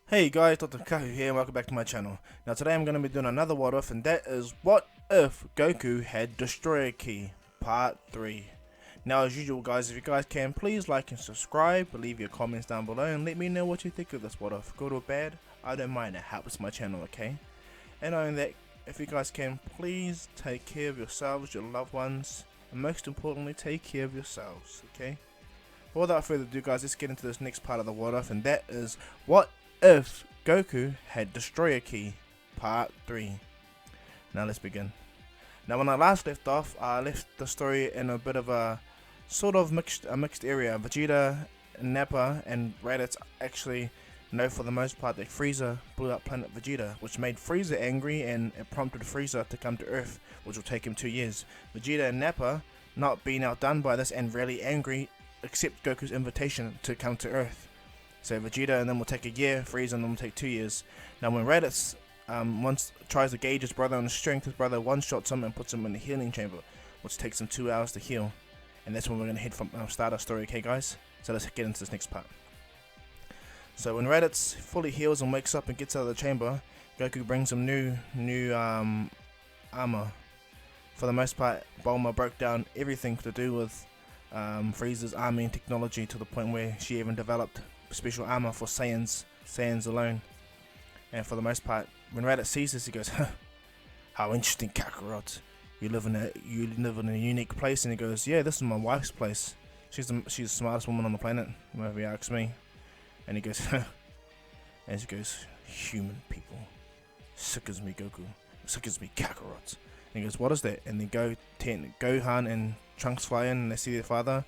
Hey guys, Dr. Kaku here and welcome back to my channel. Now today I'm going to be doing another what if, and that is what if Goku had Destroyer Key Part 3. Now as usual guys, if you guys can, please like and subscribe, leave your comments down below and let me know what you think of this what if. Good or bad, I don't mind, it helps my channel, okay? And knowing that, if you guys can, please take care of yourselves, your loved ones, and most importantly, take care of yourselves, okay? But without further ado guys, let's get into this next part of the what if, and that is what if Goku had Destroyer Key Part 3. Now let's begin. Now when I last left off, I left the story in a bit of a sort of mixed area. Vegeta, Nappa and Raditz actually know for the most part that Frieza blew up planet Vegeta, which made Frieza angry and it prompted Frieza to come to Earth, which will take him 2 years. Vegeta and Nappa, not being outdone by this and really angry, accept Goku's invitation to come to Earth. So Vegeta and them will take a year, Frieza and them will take 2 years. Now when Raditz once tries to gauge his brother on his strength, his brother one-shots him and puts him in the healing chamber, which takes him 2 hours to heal. And that's when we're going to head from start our story, okay guys? So let's get into this next part. So when Raditz fully heals and wakes up and gets out of the chamber, Goku brings him new armor. For the most part, Bulma broke down everything to do with Frieza's army and technology to the point where she even developed special armor for Saiyans alone. And for the most part, when Raditz sees this, he goes, huh, how interesting, Kakarot. You live in a unique place. And he goes, yeah, this is my wife's place. She's the smartest woman on the planet, if you ask me. And he goes, huh. And he goes, human people. Sick as me, Goku. Sick as me, Kakarot. And he goes, what is that? And then Gohan and Trunks fly in and they see their father.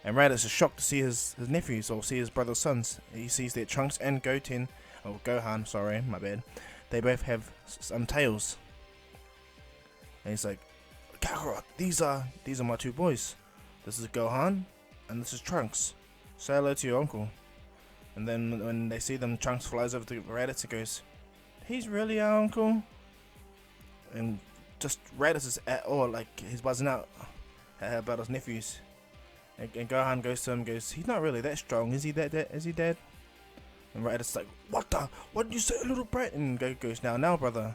And Raditz is shocked to see his nephews, or see his brother's sons. He sees that Trunks and Gohan, sorry, my bad, they both have some tails. And he's like, Kakarot, these are my 2 boys. This is Gohan, and this is Trunks. Say hello to your uncle. And then when they see them, Trunks flies over to Raditz and goes, he's really our uncle? And just Raditz is at all, like, he's buzzing out about his nephews. And Gohan goes to him and goes, he's not really that strong, is he is he dead? And Raditz is like, what did you say, little brat? And Goku goes, now brother,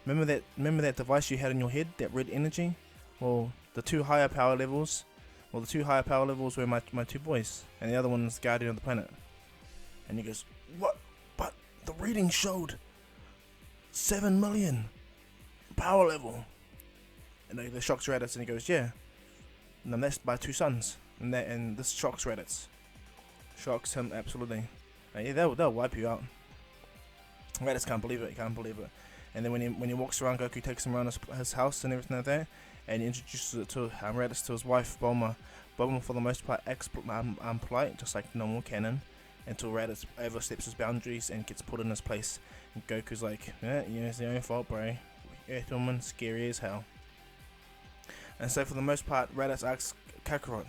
remember that device you had in your head, that red energy? Well, the two higher power levels were my 2 boys, and the other one's the guardian of the planet. And he goes, what? But the reading showed 7 million power level. And they shocks Raditz and he goes, yeah, and that's my 2 sons. And this shocks Raditz. Shocks him absolutely. Yeah, they'll wipe you out. Raditz can't believe it. He can't believe it. And then when he walks around, Goku takes him around his house and everything like that, and he introduces it to Raditz to his wife Bulma. Bulma for the most part acts polite, just like normal canon, until Raditz oversteps his boundaries and gets put in his place. And Goku's like, yeah, it's your own fault, bro. Earth woman, scary as hell. And so for the most part, Raditz asks Kakarot,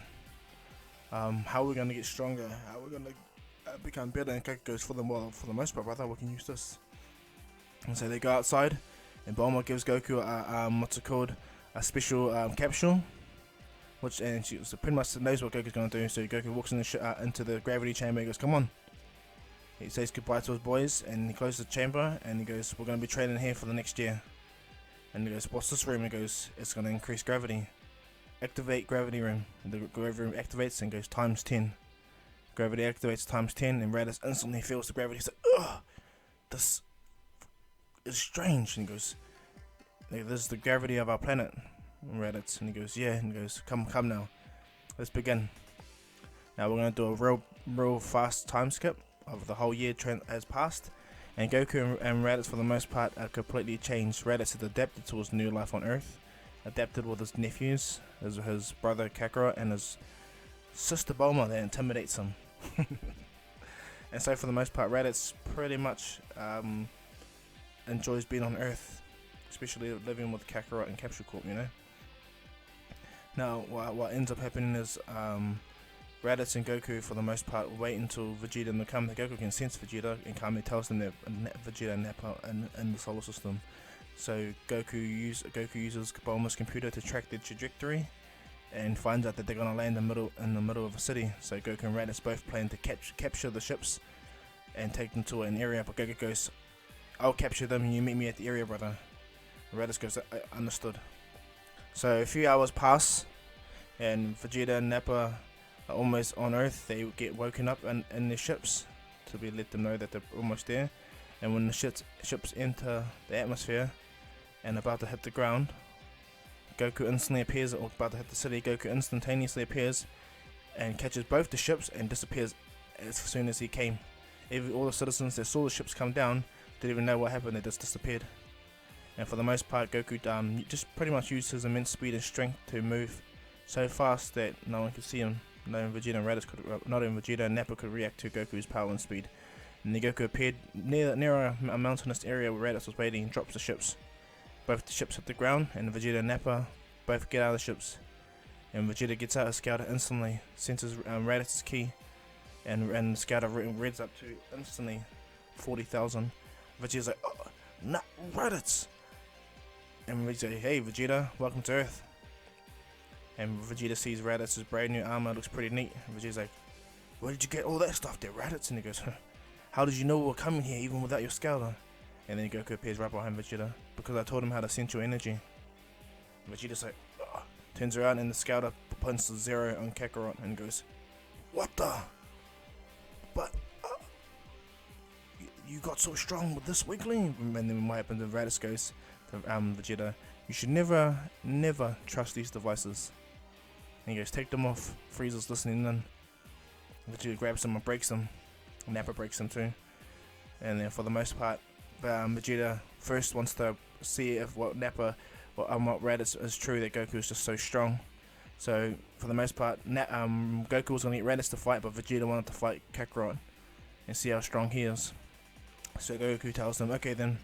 how are we going to get stronger? How are we going to become better? And Goku goes, for the most part, brother, we can use this. And so they go outside, and Bulma gives Goku a special capsule, and she pretty much knows what Goku's going to do. So Goku walks into the gravity chamber. He goes, come on. He says goodbye to his boys, and he closes the chamber, and he goes, we're going to be training here for the next year. And he goes, what's this room? He goes, it's going to increase gravity. Activate gravity room. And the gravity room activates and goes times 10. Gravity activates times 10, and Raditz instantly feels the gravity. He's like, ugh, this is strange. And he goes, this is the gravity of our planet, Raditz. And he goes, yeah. And he goes, come now, let's begin. Now we're going to do a real fast time skip of the whole year has passed. And Goku and Raditz for the most part are completely changed. Raditz has adapted to his new life on Earth, adapted with his nephews, his brother Kakarot and his sister Bulma that intimidates him. And so for the most part, Raditz pretty much enjoys being on Earth, especially living with Kakarot and Capsule Corp, you know. Now what ends up happening is Raditz and Goku for the most part wait until Vegeta and come. Goku can sense Vegeta and calmly tells them that Vegeta and Nappa in the solar system. So Goku uses Bulma's computer to track their trajectory and finds out that they're gonna land in the middle of a city. So Goku and Raditz both plan to capture the ships and take them to an area. But Goku goes, I'll capture them and you meet me at the area, brother. Raditz goes, I understood. So a few hours pass, and Vegeta and Nappa are almost on Earth. They get woken up in their ships to let them know that they're almost there. And when the ships enter the atmosphere and about to hit the ground, Goku instantly appears, or about to hit the city. Goku instantaneously appears and catches both the ships and disappears as soon as he came. All the citizens that saw the ships come down didn't even know what happened. They just disappeared. And for the most part, Goku just pretty much used his immense speed and strength to move so fast that no one could see him. Not even Vegeta and Nappa could react to Goku's power and speed. And then Goku appeared near a mountainous area where Raditz was waiting and drops the ships. Both the ships hit the ground, and Vegeta and Nappa both get out of the ships. And Vegeta gets out of Scouter instantly, senses Raditz's key, and Scouter reads up to instantly 40,000. Vegeta's like, oh, not Raditz! And we say, hey Vegeta, welcome to Earth. And Vegeta sees Raditz's brand new armor, looks pretty neat. And Vegeta's like, where did you get all that stuff there, Raditz? And he goes, how did you know we were coming here even without your Scouter? And then Goku appears right behind Vegeta, because I told him how to sense your energy. Vegeta's like, ugh, turns around and the Scouter punches 0 on Kakarot and goes, what the? But, you got so strong with this weakling? And then what happens, Raditz goes to Vegeta, you should never trust these devices. And he goes, take them off. Frieza's listening in. Vegeta grabs them and breaks them. Nappa breaks them too. And then for the most part, Vegeta first wants to see if what Raditz is true, that Goku is just so strong. So for the most part, Goku was going to get Raditz to fight, but Vegeta wanted to fight Kakarot and see how strong he is. So Goku tells them, okay then,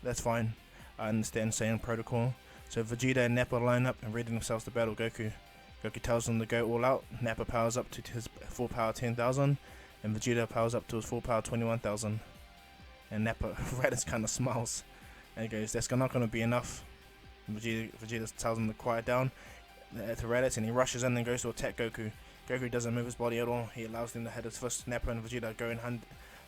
that's fine. I understand Saiyan protocol. So Vegeta and Nappa line up and ready themselves to battle Goku. Goku tells them to go all out. Nappa powers up to his full power 10,000, and Vegeta powers up to his full power 21,000. And Raditz kind of smiles and he goes, that's not going to be enough. Vegeta tells him to quiet down to Raditz, and he rushes in and goes to attack Goku. Goku doesn't move his body at all. He allows them to hit his fist. Nappa and Vegeta going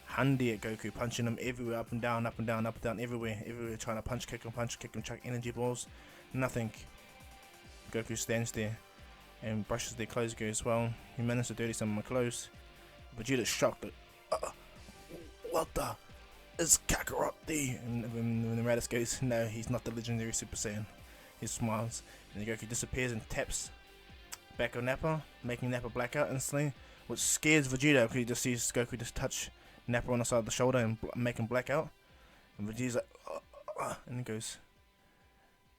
handy at Goku, punching him everywhere, up and down, everywhere, trying to punch, kick him, chuck energy balls. Nothing. Goku stands there and brushes their clothes gear as well. He managed to dirty some of my clothes. Vegeta's shocked. What the? Is Kakarot there? And when Raditz goes, no, he's not the legendary Super Saiyan. He smiles, and Goku disappears and taps back on Nappa, making Nappa black out instantly, which scares Vegeta because he just sees Goku just touch Nappa on the side of the shoulder and make him black out. And Vegeta's like, and he goes,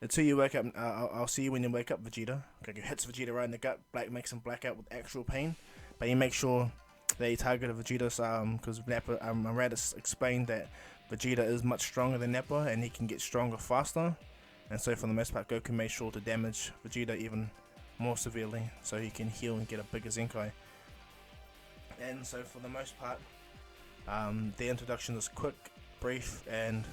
until you wake up, I'll see you when you wake up, Vegeta. Goku hits Vegeta right in the gut, makes him black out with actual pain, but he makes sure they targeted Vegeta's because Raditz explained that Vegeta is much stronger than Nappa and he can get stronger faster, and so for the most part Goku made sure to damage Vegeta even more severely so he can heal and get a bigger Zenkai. And so for the most part, the introduction is quick, brief, and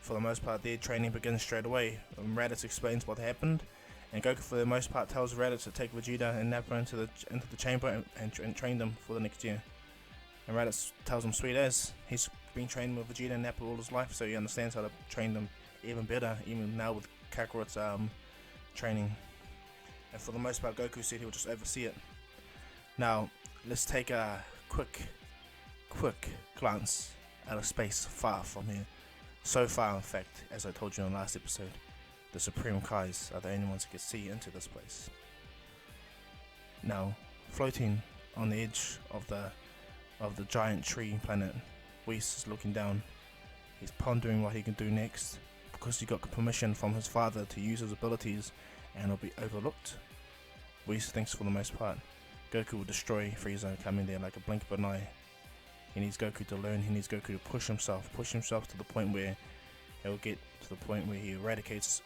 for the most part their training begins straight away. Raditz explains what happened, and Goku for the most part tells Raditz to take Vegeta and Nappa into the chamber and train them for the next year. And Raditz tells him sweet as he's been training with Vegeta and Nappa all his life, so he understands how to train them even better, even now with Kakarot's training. And for the most part Goku said he would just oversee it. Now let's take a quick glance at a space far from here. So far, in fact, as I told you in the last episode, the Supreme Kais are the only ones who can see into this place. Now, floating on the edge of the giant tree planet, Whis is looking down. He's pondering what he can do next, because he got permission from his father to use his abilities and will be overlooked. Whis thinks for the most part Goku will destroy Frieza coming there like a blink of an eye. He needs Goku to learn, he needs Goku to push himself to the point where he'll get to the point where he eradicates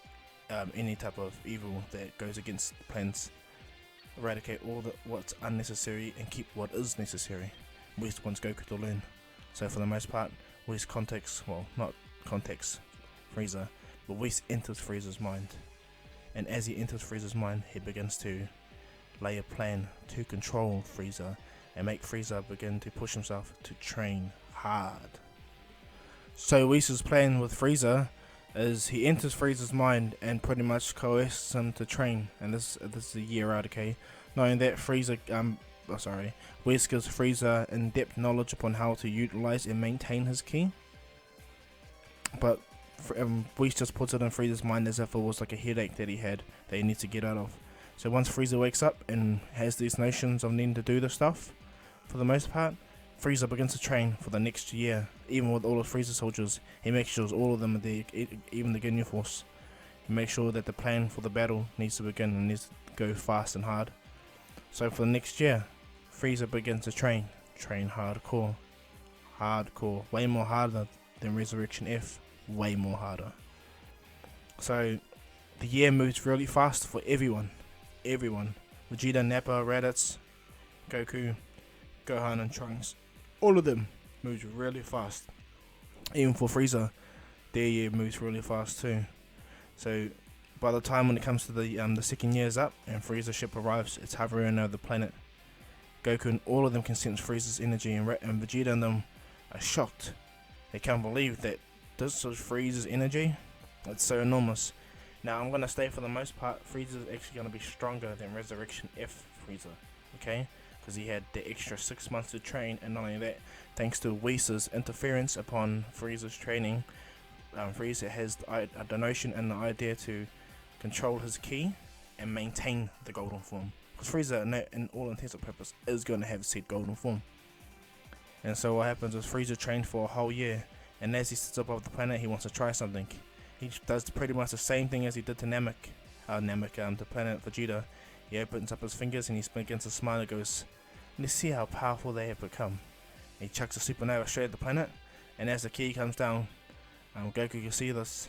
any type of evil that goes against the plans. Eradicate all what's unnecessary and keep what is necessary. Whis wants Goku to learn. So for the most part, Whis not contacts Frieza, but Whis enters Frieza's mind. And as he enters Frieza's mind, he begins to lay a plan to control Frieza and make Frieza begin to push himself to train hard. So Whis' plan with Frieza is he enters Frieza's mind and pretty much coerces him to train, and this is a year out, okay? Knowing that Whis gives Frieza in-depth knowledge upon how to utilize and maintain his ki, but Whis just puts it in Frieza's mind as if it was like a headache that he had that he needs to get out of. So once Frieza wakes up and has these notions of needing to do this stuff, for the most part, Frieza begins to train for the next year. Even with all of Frieza's soldiers, he makes sure all of them are there, even the Ginyu Force. He makes sure that the plan for the battle needs to begin and needs to go fast and hard. So for the next year, Frieza begins to train hardcore, way more harder than Resurrection F, way more harder. So the year moves really fast for everyone. Vegeta, Nappa, Raditz, Goku, Gohan and Trunks, all of them moves really fast. Even for Frieza, their year moves really fast too. So by the time when it comes to the second year's up and Frieza's ship arrives, it's hovering over the planet. Goku and all of them can sense Frieza's energy, and Vegeta and them are shocked. They can't believe that this is Frieza's energy. It's so enormous. Now I'm gonna say for the most part, Frieza is actually gonna be stronger than Resurrection F Frieza, okay? Because he had the extra 6 months to train, and not only that, thanks to Whis' interference upon Frieza's training, Frieza has the notion and the idea to control his ki and maintain the golden form. Because Frieza, in all intents and purposes, is going to have said golden form. And so what happens is Frieza trained for a whole year, and as he sits above the planet, he wants to try something. He does pretty much the same thing as he did to the planet Vegeta. He opens up his fingers and he begins to smile and goes, "Let's see how powerful they have become." He chucks a supernova straight at the planet, and as the ki comes down, Goku can see this.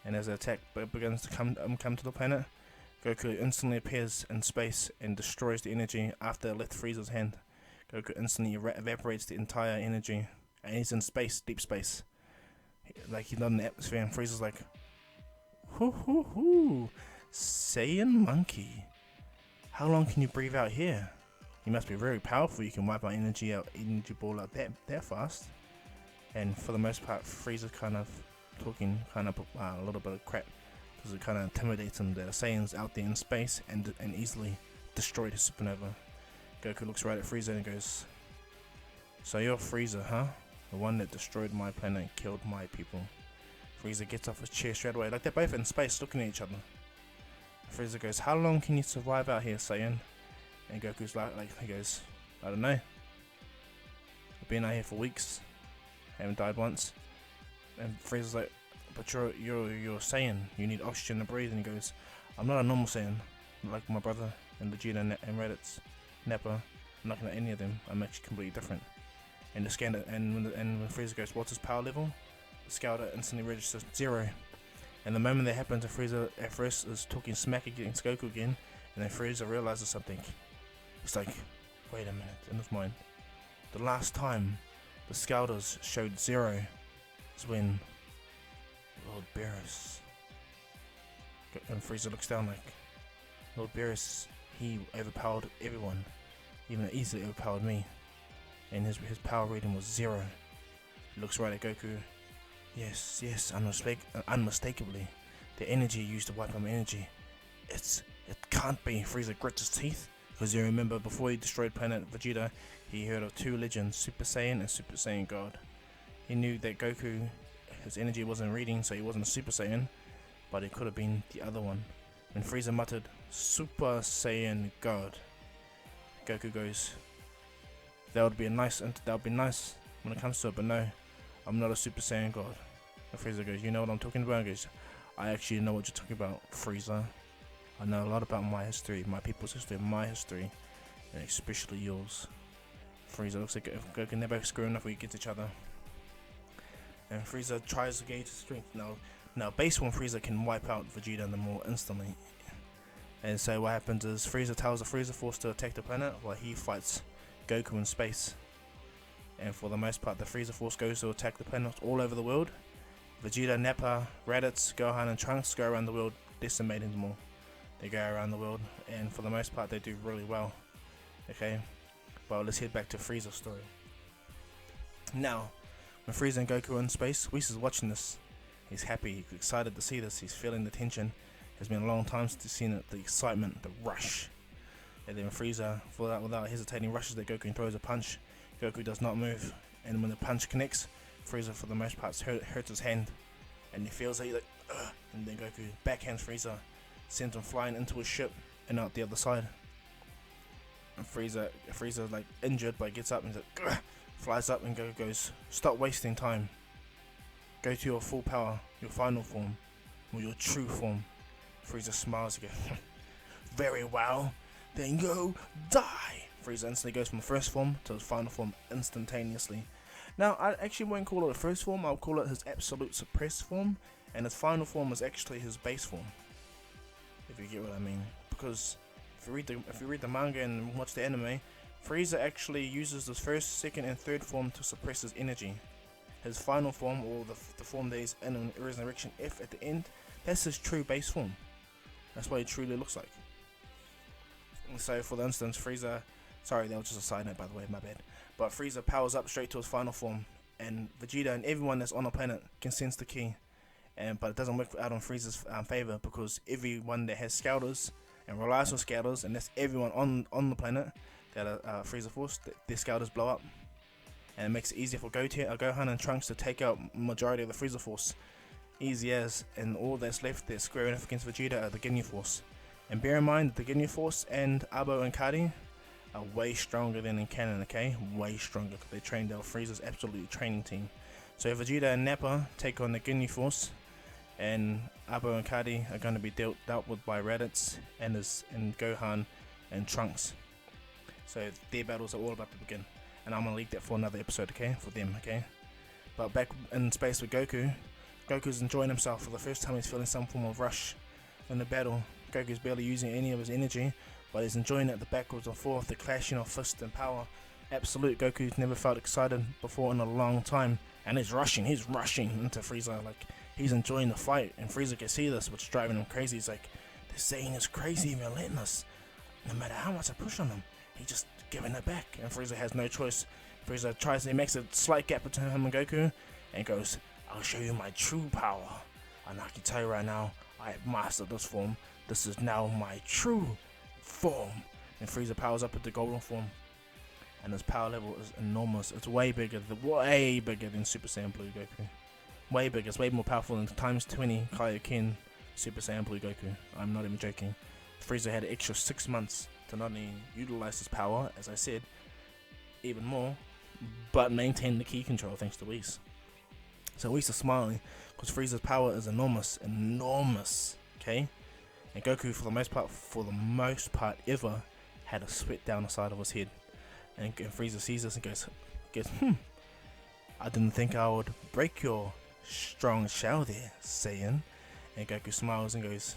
And as the attack begins to come to the planet, Goku instantly appears in space and destroys the energy after it left Frieza's hand. Goku instantly evaporates the entire energy, and he's in space, deep space. Like he's not in the atmosphere, and Frieza's like, "Hoo hoo hoo, Saiyan monkey. How long can you breathe out here? You must be very powerful. You can wipe out energy ball out that fast." And for the most part, Frieza's kind of talking a little bit of crap, because it kind of intimidates him that the Saiyans out there in space and easily destroyed his supernova. Goku looks right at Frieza and goes, "So you're Frieza, huh? The one that destroyed my planet and killed my people." Frieza gets off his chair straight away, like they're both in space looking at each other. Frieza goes, "How long can you survive out here, Saiyan?" And Goku's he goes, "I don't know. I've been out here for weeks. Haven't died once." And Frieza's like, "But you're a Saiyan. You need oxygen to breathe." And he goes, "I'm not a normal Saiyan, like my brother and Vegeta and Raditz, Nappa. I'm not like any of them. I'm actually completely different." And the scanner, and when Frieza goes, "What's his power level?" The scouter instantly registers 0. And the moment that happens, Frieza at first is talking smack against Goku again, and then Frieza realizes something. He's like, "Wait a minute," in his mind. The last time the scouters showed 0 is when Lord Beerus. And Frieza looks down like, "Lord Beerus, he overpowered everyone, even easily overpowered me. And his power rating was 0. He looks right at Goku. Yes, unmistakably. The energy used to wipe out my energy. It can't be." Frieza grits his teeth, because you remember before he destroyed planet Vegeta, he heard of 2 legends, Super Saiyan and Super Saiyan God. He knew that Goku, his energy wasn't reading, so he wasn't a Super Saiyan, but it could have been the other one. When Frieza muttered, "Super Saiyan God," Goku goes, that would be nice when it comes to it, but no, I'm not a Super Saiyan God." And Frieza goes, "You know what I'm talking about?" He goes, "I actually know what you're talking about, Frieza. I know a lot about my history, my people's history, my history, and especially yours." Frieza looks like Goku and they're both screwing up when we get each other. And Frieza tries to gauge his strength. Now base one Frieza can wipe out Vegeta and them all instantly. And so what happens is Frieza tells the Frieza Force to attack the planet while he fights Goku in space. And for the most part, the Frieza Force goes to attack the planets all over the world. Vegeta, Nappa, Raditz, Gohan and Trunks go around the world decimating them all. They go around the world, and for the most part they do really well. Okay, well, let's head back to Frieza's story. Now, when Frieza and Goku are in space, Whis is watching this. He's happy, he's excited to see this, he's feeling the tension. It's been a long time since he's seen it, the excitement, the rush. And then Frieza, without hesitating, rushes at Goku and throws a punch. Goku does not move, and when the punch connects, Frieza for the most part hurts his hand, and he feels like, ugh, and then Goku backhands Frieza, sends him flying into his ship and out the other side. And Frieza like injured, but gets up and he's like, ugh, flies up, and Goku goes, "Stop wasting time. Go to your full power, your final form, or your true form." Frieza smiles again. "Very well, then go die." Frieza instantly goes from first form to his final form instantaneously. Now, I actually won't call it a first form, I'll call it his absolute suppressed form, and his final form is actually his base form, if you get what I mean. Because if you read the manga and watch the anime, Frieza actually uses his first, second, and third form to suppress his energy. His final form, or the form that is in Resurrection F at the end, that's his true base form. That's what he truly looks like. So, for instance, Frieza, sorry, that was just a side note by the way, my bad. But Frieza powers up straight to his final form, and Vegeta and everyone that's on the planet can sense the ki. But it doesn't work out on Frieza's favor, because everyone that has scouters and relies on scouters, and that's everyone on the planet that are Frieza Force, their scouters blow up. And it makes it easier for Gohan and Trunks to take out majority of the Frieza Force. Easy as, and all that's left that's squaring off against Vegeta are the Ginyu Force. And bear in mind that the Ginyu Force and Abo and Kari are way stronger than in canon, okay? Way stronger, because they trained out Frieza's absolute training team. So Vegeta and Nappa take on the Ginyu Force, and Abo and Kari are going to be dealt with by Raditz and Gohan and Trunks. So their battles are all about to begin. And I'm going to leave that for another episode, okay? For them, okay? But back in space with Goku, Goku's enjoying himself. For the first time he's feeling some form of rush in the battle. Goku's barely using any of his energy, but he's enjoying it, the backwards and forth, the clashing of fist and power. Absolute Goku's never felt excited before in a long time. And he's rushing into Frieza, like, he's enjoying the fight. And Frieza can see this, which is driving him crazy. He's like, this Saiyan is crazy and relentless. No matter how much I push on him, he just giving it back, and Frieza has no choice. He makes a slight gap between him and Goku, and goes, "I'll show you my true power. And I can tell you right now, I have mastered this form. This is now my true form." And Frieza powers up with the golden form, and his power level is enormous. It's way bigger than Super Saiyan Blue Goku. Way bigger. It's way more powerful than times 20 Kaioken Super Saiyan Blue Goku. I'm not even joking. Frieza had an extra 6 months to not only utilize his power, as I said, even more, but maintain the ki control thanks to Whis. So Whis is smiling because Frieza's power is enormous, okay? And Goku, for the most part ever, had a sweat down the side of his head. And Frieza sees this and goes, "I didn't think I would break your strong shell there, Saiyan." And Goku smiles and goes,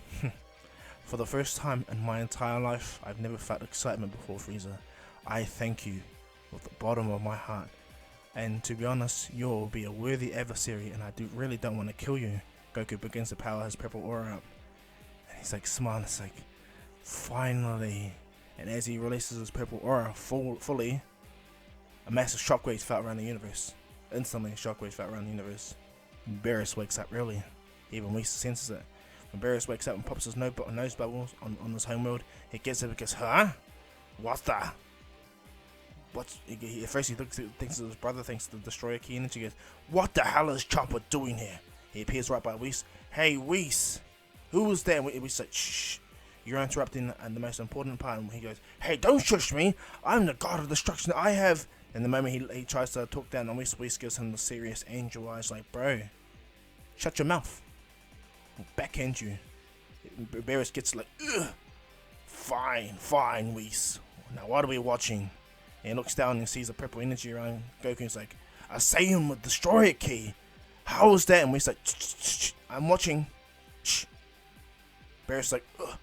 "For the first time in my entire life, I've never felt excitement before, Frieza. I thank you with the bottom of my heart. And to be honest, you'll be a worthy adversary, and I really don't want to kill you." Goku begins to power his purple aura up. And he's like smiling, it's like, finally. And as he releases his purple aura fully, a massive shockwave felt around the universe. Instantly, a shockwave felt around the universe. Beerus wakes up early. Even Whis senses it. When Beerus wakes up and pops his nose bubbles on his homeworld, he gets up and goes, "Huh? What's that?" At first he thinks his brother, thinks the destroyer key energy. He goes, "What the hell is Chopper doing here?" He appears right by Whis. "Hey Whis, who was there?" Whis like, "Shh, you're interrupting the most important part." And he goes, "Hey, don't shush me. I'm the god of destruction. I have..." And the moment he tries to talk down on Whis gives him the serious angel eyes like, "Bro, shut your mouth. I'll backhand you." Beerus gets like, "Ugh. Fine, Whis. Now what are we watching?" And he looks down and sees the purple energy around Goku. He's like, "I say him with destroyer key. How is that?" And Whis like, "Shh, I'm watching. Shh." Beerus like, "Ugh."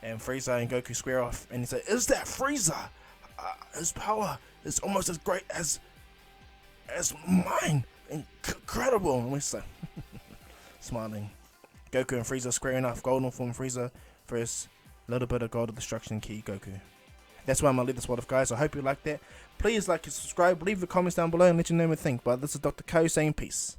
And Frieza and Goku square off, and he's like, "Is that Frieza? His power is almost as great as mine. Incredible." And Whis like, smiling. Goku and Frieza squaring off. Golden form Frieza versus little bit of God of Destruction ki Goku. That's why I'm going to leave this what if, guys. I hope you liked that. Please like and subscribe, leave the comments down below and let you know what you think. But this is Dr. Ko saying peace.